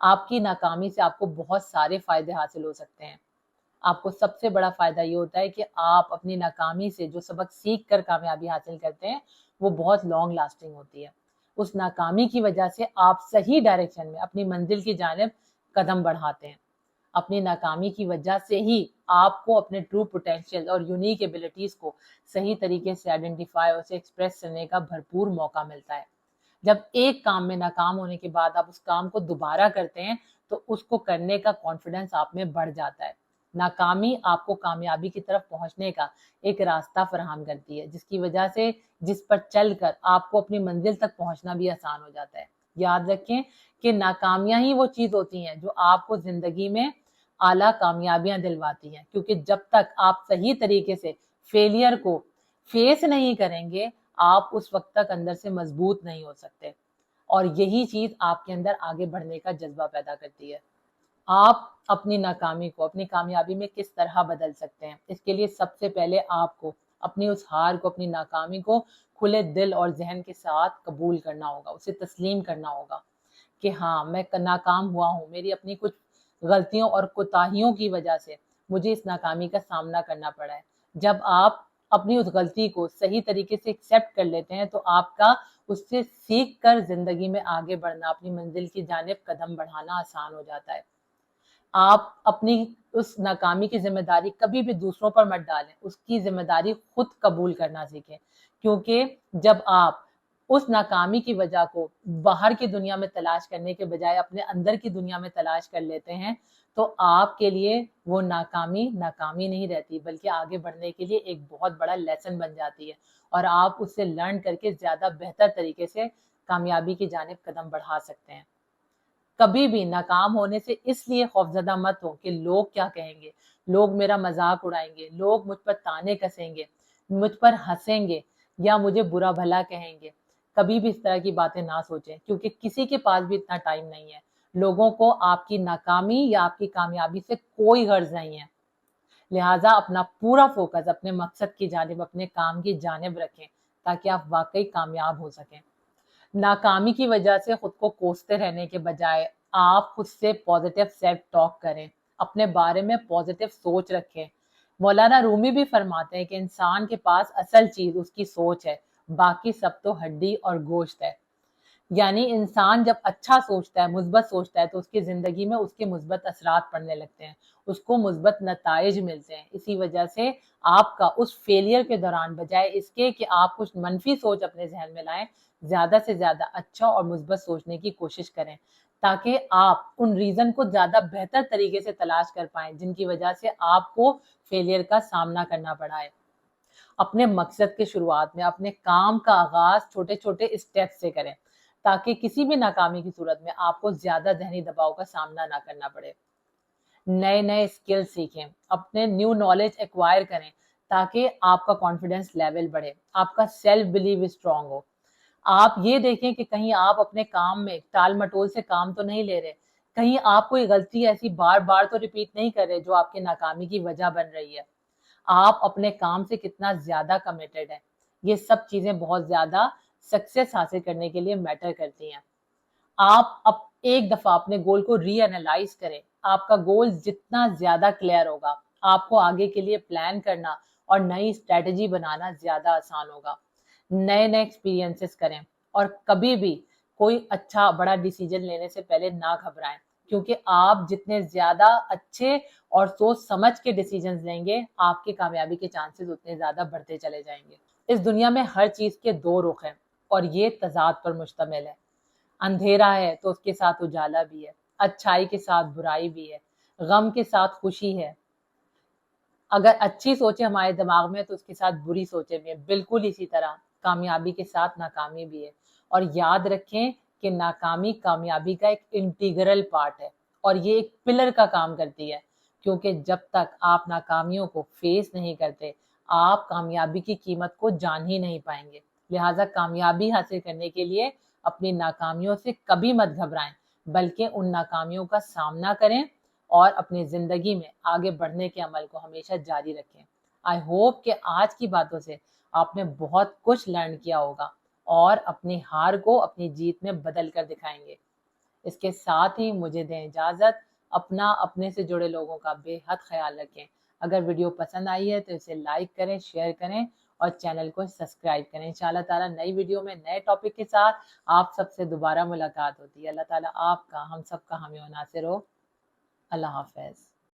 آپ کی ناکامی سے آپ کو بہت سارے فائدے حاصل ہو سکتے ہیں. آپ کو سب سے بڑا فائدہ یہ ہوتا ہے کہ آپ اپنی ناکامی سے جو سبق سیکھ کر کامیابی حاصل کرتے ہیں وہ بہت لانگ لاسٹنگ ہوتی ہے. اس ناکامی کی وجہ سے آپ صحیح ڈائریکشن میں اپنی منزل کی جانب قدم بڑھاتے ہیں. اپنی ناکامی کی وجہ سے ہی آپ کو اپنے ٹرو پوٹینشیل اور یونیک ایبلٹیز کو صحیح طریقے سے آئیڈینٹیفائی اور اسے ایکسپریس کرنے کا بھرپور موقع ملتا ہے. جب ایک کام میں ناکام ہونے کے بعد آپ اس کام کو دوبارہ کرتے ہیں تو اس کو کرنے کا کانفیڈنس آپ میں بڑھ جاتا ہے. ناکامی آپ کو کامیابی کی طرف پہنچنے کا ایک راستہ فراہم کرتی ہے، جس کی وجہ سے جس پر چل کر آپ کو اپنی منزل تک پہنچنا بھی آسان ہو جاتا ہے. یاد رکھیں کہ ناکامیاں ہی وہ چیز ہوتی ہیں جو آپ کو زندگی میں اعلیٰ کامیابیاں دلواتی ہیں، کیونکہ جب تک آپ صحیح طریقے سے فیلئر کو فیس نہیں کریں گے آپ اس وقت تک اندر سے مضبوط نہیں ہو سکتے، اور یہی چیز آپ کے اندر آگے بڑھنے کا جذبہ پیدا کرتی ہے. آپ اپنی ناکامی کو اپنی کامیابی میں کس طرح بدل سکتے ہیں؟ اس کے لیے سب سے پہلے آپ کو اپنی اس ہار کو، اپنی ناکامی کو کھلے دل اور ذہن کے ساتھ قبول کرنا ہوگا، اسے تسلیم کرنا ہوگا کہ ہاں میں ناکام ہوا ہوں، میری اپنی کچھ غلطیوں اور کوتاہیوں کی وجہ سے مجھے اس ناکامی کا سامنا کرنا پڑا ہے. جب آپ اپنی اس غلطی کو صحیح طریقے سے ایکسیپٹ کر لیتے ہیں تو آپ کا اس سے سیکھ کر زندگی میں آگے بڑھنا، اپنی منزل کی جانب قدم بڑھانا آسان ہو جاتا ہے. آپ اپنی اس ناکامی کی ذمہ داری کبھی بھی دوسروں پر مت ڈالیں، اس کی ذمہ داری خود قبول کرنا سیکھیں، کیونکہ جب آپ اس ناکامی کی وجہ کو باہر کی دنیا میں تلاش کرنے کے بجائے اپنے اندر کی دنیا میں تلاش کر لیتے ہیں تو آپ کے لیے وہ ناکامی نہیں رہتی، بلکہ آگے بڑھنے کے لیے ایک بہت بڑا لیسن بن جاتی ہے، اور آپ اس سے لرن کر کے زیادہ بہتر طریقے سے کامیابی کی جانب قدم بڑھا سکتے ہیں. کبھی بھی ناکام ہونے سے اس لیے خوفزدہ مت ہو کہ لوگ کیا کہیں گے، لوگ میرا مذاق اڑائیں گے، لوگ مجھ پر تانے کسیں گے، مجھ پر ہنسیں گے یا مجھے برا بھلا کہیں گے. کبھی بھی اس طرح کی باتیں نہ سوچیں، کیونکہ کسی کے پاس بھی اتنا ٹائم نہیں ہے. لوگوں کو آپ کی ناکامی یا آپ کی کامیابی سے کوئی غرض نہیں ہے. لہٰذا اپنا پورا فوکس اپنے مقصد کی جانب، اپنے کام کی جانب رکھیں تاکہ آپ واقعی کامیاب ہو سکیں. ناکامی کی وجہ سے خود کو کوستے رہنے کے بجائے آپ خود سے پازیٹیو سیلف ٹاک کریں، اپنے بارے میں پازیٹیو سوچ رکھیں. مولانا رومی بھی فرماتے ہیں کہ انسان کے پاس اصل چیز اس کی سوچ ہے، باقی سب تو ہڈی اور گوشت ہے. یعنی انسان جب اچھا سوچتا ہے، مثبت سوچتا ہے، تو اس کی زندگی میں اس کے مثبت اثرات پڑنے لگتے ہیں، اس کو مثبت نتائج ملتے ہیں. اسی وجہ سے آپ کا اس فیلئر کے دوران بجائے اس کے کہ آپ کچھ منفی سوچ اپنے ذہن میں لائیں، زیادہ سے زیادہ اچھا اور مثبت سوچنے کی کوشش کریں تاکہ آپ ان ریزن کو زیادہ بہتر طریقے سے تلاش کر پائیں جن کی وجہ سے آپ کو فیلئر کا سامنا کرنا پڑا ہے. اپنے مقصد کے شروعات میں اپنے کام کا آغاز چھوٹے چھوٹے اسٹیپ سے کریں تاکہ کسی بھی ناکامی کی صورت میں آپ کو زیادہ ذہنی دباؤ کا سامنا نہ کرنا پڑے. نئے اسکل سیکھیں، اپنے نیو نالج ایکوائر کریں تاکہ آپ کا کانفیڈنس لیول بڑھے، آپ کا سیلف بلیو اسٹرانگ ہو. آپ یہ دیکھیں کہ کہیں آپ اپنے کام میں ٹال مٹول سے کام تو نہیں لے رہے، کہیں آپ کوئی غلطی ایسی بار بار تو ریپیٹ نہیں کر رہے جو آپ کے ناکامی کی وجہ بن رہی ہے. آپ اپنے کام سے کتنا زیادہ کمیٹڈ ہیں، یہ سب چیزیں بہت زیادہ سکسیس حاصل کرنے کے لیے میٹر کرتی ہیں. آپ ایک دفعہ اپنے گول کو ری انالائز کریں. آپ کا گول جتنا زیادہ کلیئر ہوگا آپ کو آگے کے لیے پلان کرنا اور نئی اسٹریٹجی بنانا زیادہ آسان ہوگا. نئے ایکسپیرینسز کریں اور کبھی بھی کوئی اچھا بڑا ڈیسیجن لینے سے پہلے نہ گھبرائیں، کیونکہ آپ جتنے زیادہ اچھے اور سوچ سمجھ کے ڈیسیجنز لیں گے آپ کی کامیابی کے چانسز اتنے زیادہ بڑھتے چلے جائیں گے. اس دنیا میں ہر چیز کے دو رخ ہیں اور یہ تضاد پر مشتمل ہے. اندھیرا ہے تو اس کے ساتھ اجالا بھی ہے، اچھائی کے ساتھ برائی بھی ہے، غم کے ساتھ خوشی ہے. اگر اچھی سوچیں ہمارے دماغ میں تو اس کے ساتھ بری سوچیں بھی ہیں. بالکل اسی طرح کامیابی کے ساتھ ناکامی بھی ہے. اور یاد رکھیں کہ ناکامی کامیابی کا ایک انٹیگرل پارٹ ہے اور یہ ایک پلر کا کام کرتی ہے، کیونکہ جب تک آپ ناکامیوں کو فیس نہیں کرتے آپ کامیابی کی قیمت کو جان ہی نہیں پائیں گے. لہٰذا کامیابی حاصل کرنے کے لیے اپنی ناکامیوں سے کبھی مت گھبرائیں، بلکہ ان ناکامیوں کا سامنا کریں اور اپنی زندگی میں آگے بڑھنے کے عمل کو ہمیشہ جاری رکھیں. آئی ہوپ کہ آج کی باتوں سے آپ نے بہت کچھ لرن کیا ہوگا اور اپنی ہار کو اپنی جیت میں بدل کر دکھائیں گے. اس کے ساتھ ہی مجھے دیں اجازت. اپنا اپنے سے جڑے لوگوں کا بے حد خیال رکھیں. اگر ویڈیو پسند آئی ہے تو اسے لائک کریں، شیئر کریں اور چینل کو سبسکرائب کریں. انشاءاللہ تعالیٰ نئی ویڈیو میں نئے ٹاپک کے ساتھ آپ سب سے دوبارہ ملاقات ہوتی ہے. اللہ تعالیٰ آپ کا، ہم سب کا حامی و ناصر ہو. اللہ حافظ.